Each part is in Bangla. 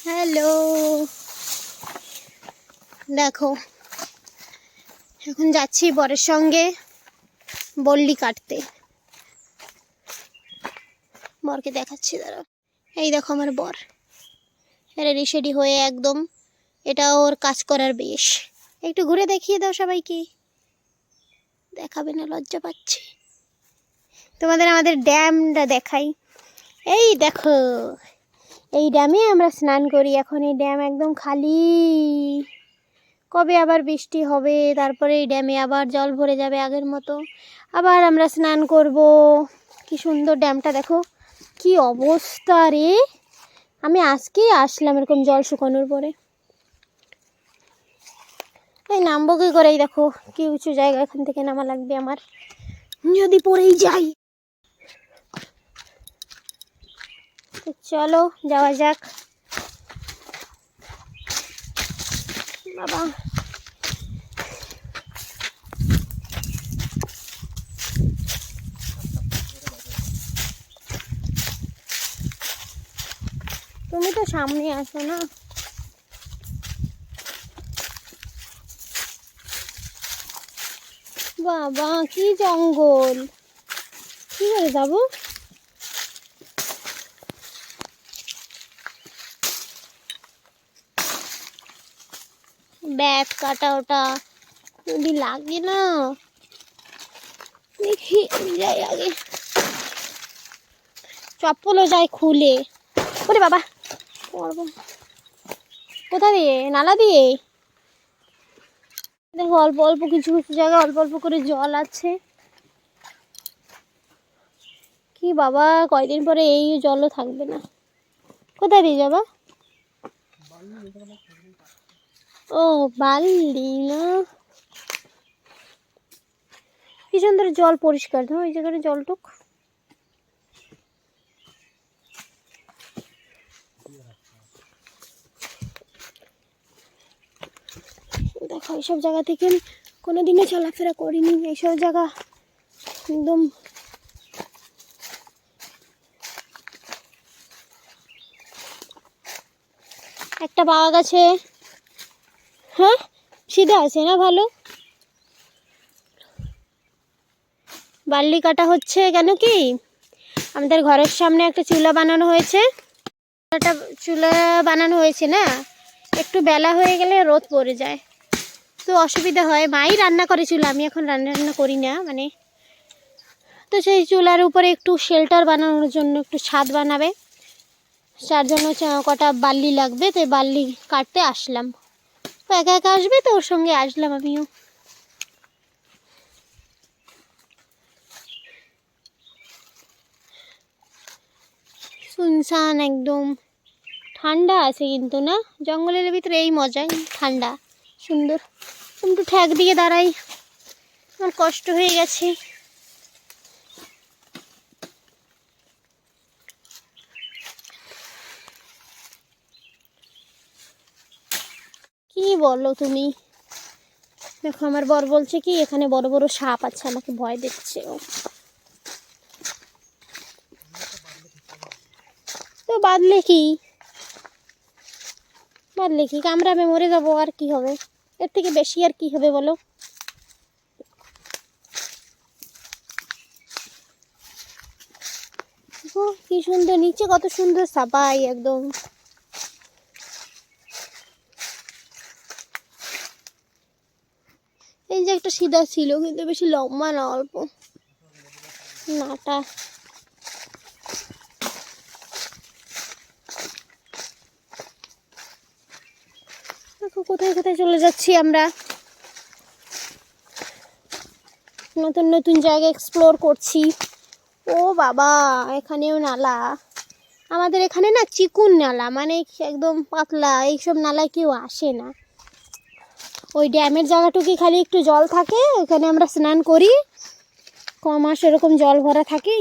হ্যালো, দেখো এখন যাচ্ছি বরের সঙ্গে বল্লি কাটতে। বরকে দেখাচ্ছি, দাঁড়াও। এই দেখো আমার বর রেডি সেডি হয়ে একদম, এটা ওর কাজ করার বেশ। একটু ঘুরে দেখিয়ে দাও সবাইকে। দেখাবে না, লজ্জা পাচ্ছে। তোমাদের আমাদের ড্যামটা দেখাই। এই দেখো, এই ড্যামে আমরা স্নান করি। এখন এই ড্যাম একদম খালি। কবে আবার বৃষ্টি হবে, তারপরে এই ড্যামে আবার জল ভরে যাবে আগের মতো, আবার আমরা স্নান করব। কি সুন্দর ড্যামটা দেখো, কি অবস্থা রে। আমি আজকেই আসলাম এরকম জল শুকানোর পরে। এই নামবো কি করেই, দেখো কি উঁচু জায়গা, এখান থেকে নামা লাগবে আমার, যদি পড়েই যাই। চলো যাওয়া যাক। বাবা, তুমি তো সামনে আসো না। বাবা কি জঙ্গল, কি করে যাবো? ব্যাগ কাটা ওটা যদি লাগে না, দেখি যাই আগে। চপ্পলও যায় খুলে। ওরে বাবা, কোথা দিয়ে? নালা দিয়ে। দেখো অল্প অল্প কিছু কিছু জায়গায় অল্প অল্প করে জল আছে। কি বাবা, কয়দিন পরে এই জলও থাকবে না। কোথা দিয়ে যাবা? ও বালি না, কি সুন্দর জল, পরিষ্কার। ধরো এই জায়গাটা জলটুক। দেখো এইসব জায়গা থেকে কোনোদিনও চলাফেরা করিনি। এইসব জায়গা একদম একটা পাওয়া গেছে। হ্যাঁ, সিধা আছে না, ভালো। বালি কাটা হচ্ছে কেন কি, আমাদের ঘরের সামনে একটা চুলা বানানো হয়েছে। একটা চুলা বানানো হয়েছে না, একটু বেলা হয়ে গেলে রোদ পড়ে যায়, তো অসুবিধা হয়। মাই রান্না করে চুলা, আমি এখন রান্না করি না মানে। তো সেই চুলার উপরে একটু শেল্টার বানানোর জন্য একটু ছাদ বানাবে, তার জন্য কটা বালি লাগবে। তো বালি কাটতে আসলাম। তো একা একা আসবে, তো ওর সঙ্গে আসলাম আমিও। শুনশান একদম, ঠান্ডা আছে কিন্তু না, জঙ্গলের ভিতরে এই মজা, ঠান্ডা সুন্দর। একটু ঠ্যাক দিয়ে দাঁড়াই, আমার কষ্ট হয়ে গেছে। কি বলো তুমি? দেখো আমার বর বলছে কি এখানে বড় বড় সাপ আছে, আমাকে ভয় দিচ্ছে ও। তো বাঁধলে কি, বাঁধলে কি, কামড়াবে, মরে যাবো, আর কি হবে? এর থেকে বেশি আর কি হবে বলো? কি সুন্দর নিচে, কত সুন্দর সাপাই একদম। এই যে একটা সিধা ছিল, কিন্তু বেশি লম্বা না, অল্প নাটা। দেখো কোথায় কোথায় চলে যাচ্ছি আমরা, নতুন নতুন জায়গা এক্সপ্লোর করছি। ও বাবা, এখানেও নালা। আমাদের এখানে না চিকুন নালা, মানে একদম পাতলা, এইসব নালায় কেউ আসে না। ওই ড্যামের জায়গাটুকু খালি একটু জল থাকে, ওখানে আমরা স্নান করি। কমাস এরকম জল ভরা থাকে।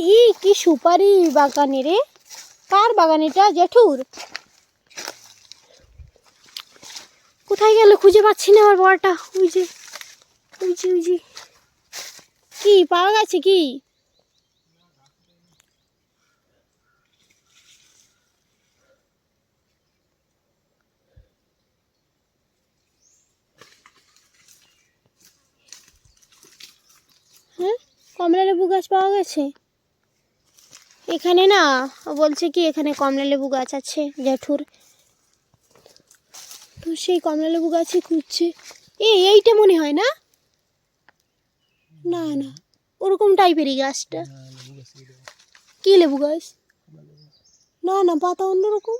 কি সুপারি বাগানে রে, কার বাগান এটা? জেঠুর। কোথায় গেল খুঁজে পাচ্ছি না আমার বড়টা। ওই যে ওই যে ওই যে, কি পাওয়া গেছে কি? কমলা লেবু গাছ পাওয়া গেছে এখানে না। ও বলছে কি এখানে কমলা লেবু গাছ আছে জেঠুর, তো সেই কমলা লেবু গাছই খুঁজছে। এইটা মনে হয় না, না না ওরকম টাইপেরই গাছটা। কি লেবু গাছ? না না পাতা অন্যরকম।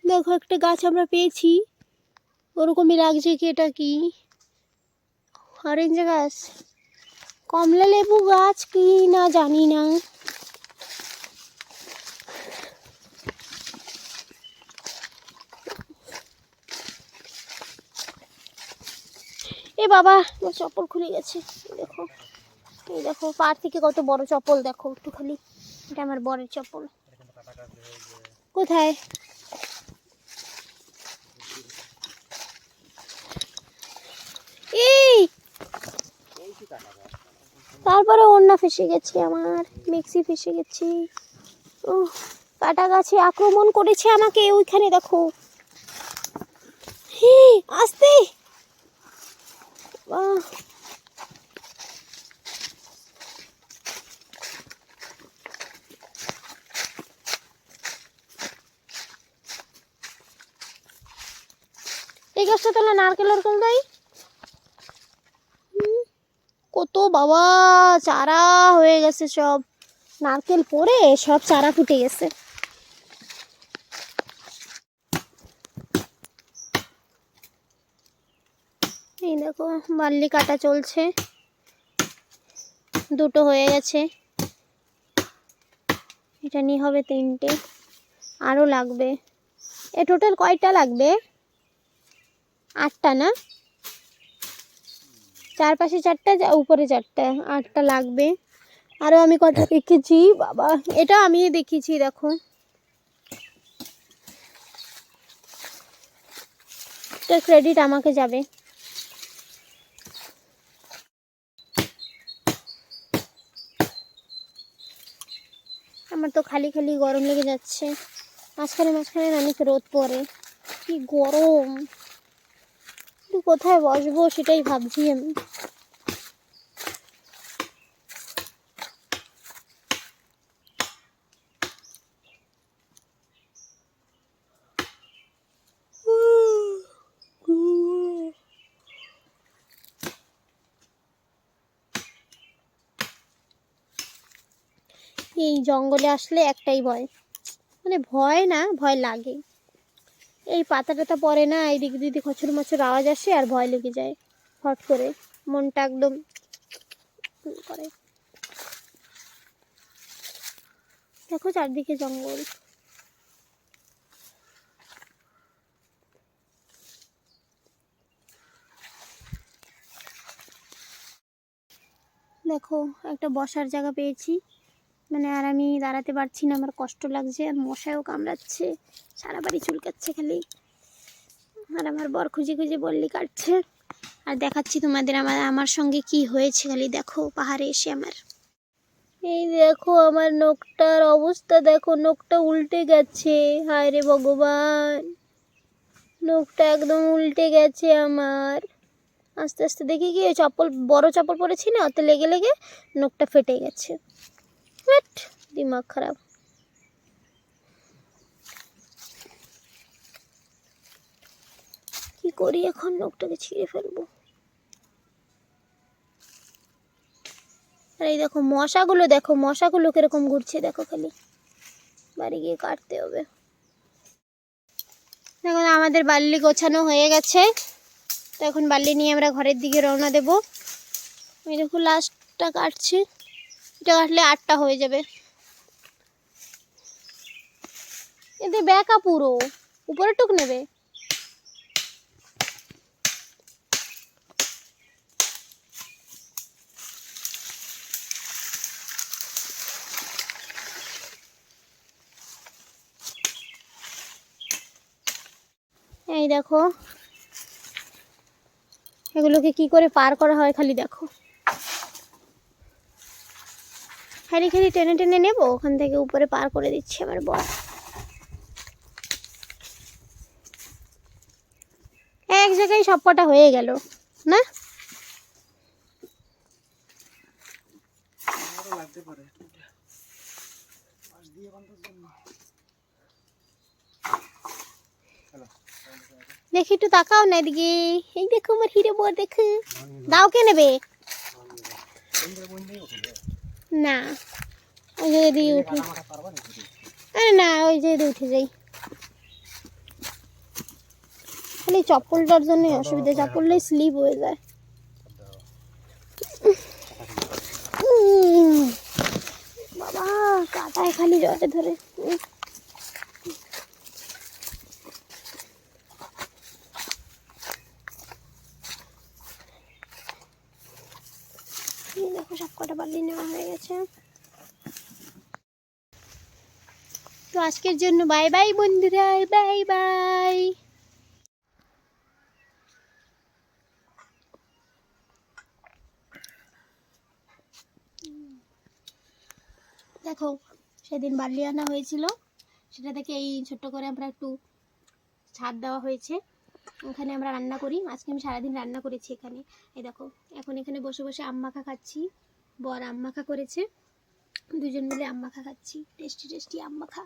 দেখো একটা গাছ আমরা পেয়েছি, ওরকমই লাগছে কি, এটা কি অরেঞ্জ গাছ? কমলা লেবু গাছ কি না জানি না। এ বাবা আমার চপ্পল খুলে গেছে। দেখো এই দেখো পার থেকে কত বড় চপ্পল, দেখো একটু খালি, এটা আমার বরের চপ্পল। কোথায়? এই তারপরে ওন্না ফেসে গেছে আমার, মেক্সি ফেসে গেছে। ও কাটা গাছে আক্রমণ করেছে আমাকে, ওইখানে দেখো। আস্তে এই গাছটা তাহলে নারকেল দেয়। কত বাবা চারা হয়ে গেছে, সব নারকেল পরে সব চারা ফুটে গেছে। এই দেখো বার্লি কাটা চলছে, দুটো হয়ে গেছে, এটা নিয়ে হবে 3টে, আরও লাগবে। এ টোটাল কয়টা লাগবে? 8টা না, চারপাশে 4টা উপরে 4টা, 8টা লাগবে। আরও আমি কটা দেখেছি বাবা, এটা আমি দেখিয়েছি দেখো। এটা ক্রেডিট আমাকে যাবে। আমার তো খালি খালি গরম লেগে যাচ্ছে, মাঝখানে মাঝখানে অনেক রোদ পড়ে, কি গরম। কোথায় বসবো সেটাই ভাবছি আমি। এই জঙ্গলে আসলে একটাই ভয়, মানে ভয় না, ভয় লাগে। এই পাতা টাতা পড়ে না, এইদিক দিদি খচর মচর আওয়াজ আসে আর ভয় লেগে যায়, হট করে মনটা একদম করে। দেখো চারদিকে জঙ্গল। দেখো একটা বসার জায়গা পেয়েছি, মানে আর আমি দাঁড়াতে পারছি না, আমার কষ্ট লাগছে, আর মশাও কামড়াচ্ছে, সারা বাড়ি চুলকাচ্ছে খালি, আর আমার বর খুঁজে খুঁজে বললি কাটছে। আর দেখাচ্ছি তোমাদের আমার সঙ্গে কি হয়েছে, খালি দেখো পাহাড়ে এসে আমার। এই দেখো আমার নখটার অবস্থা, দেখো নখটা উল্টে গেছে, হায় রে ভগবান, নখটা একদম উল্টে গেছে আমার। আস্তে আস্তে দেখি কি চপ্পল, বড় চপ্পল পরেছি না, ওতে লেগে লেগে নখটা ফেটে গেছে। দিমাগ খারাপ। কি করি এখন, নখটাকে ছিঁড়ে ফেলবো। আর এই দেখো মশাগুলো, দেখো মশাগুলো কিরকম ঘুরছে, দেখো খালি, বাড়ি গিয়ে কাটতে হবে। দেখো আমাদের বাল্লি গোছানো হয়ে গেছে, তো এখন বাল্লি নিয়ে আমরা ঘরের দিকে রওনা দেব। এই দেখো লাস্টটা কাটছি, এটা কাটলে 8টা হয়ে যাবে। এতে ব্যাকা পুরো উপরে টুক নেবে। এই দেখো এগুলোকে কি করে পার করা হয় খালি দেখো, খালি খালি টেনে টেনে নেবো, ওখান থেকে উপরে পার করে দিচ্ছি আমার বর। এক জায়গায় সব কটা হয়ে গেল না? দেখি একটু তাকাও না এদিকে। এই দেখো আমার হিরে বর, দেখো। দাও, কে নেবে? না, ওই যে দিয়ে উঠে, আরে না, ওই যে উঠে যাই। খালি চপ্পলটার জন্য অসুবিধা, চপ্পলটাই স্লিপ হয়ে যায়। বাবা কাটায় খালি জলে ধরে। দেখো সব কটা বালি নেওয়া হয়ে গেছে। তো আজকের জন্য বাই বাই বন্ধুরা, বাই বাই। দেখো সেদিন বালি আনা হয়েছিল, সেটা থেকে এই ছোট্ট করে আমরা একটু ছাদ দেওয়া হয়েছে। ওখানে আমরা রান্না করি। আজকে আমি সারাদিন রান্না করেছি এখানে। এই দেখো এখন এখানে বসে বসে আম মাখা খাচ্ছি। বর আম মাখা করেছে, দুজন মিলে আম মাখা খাচ্ছি। টেস্টি টেস্টি আম মাখা।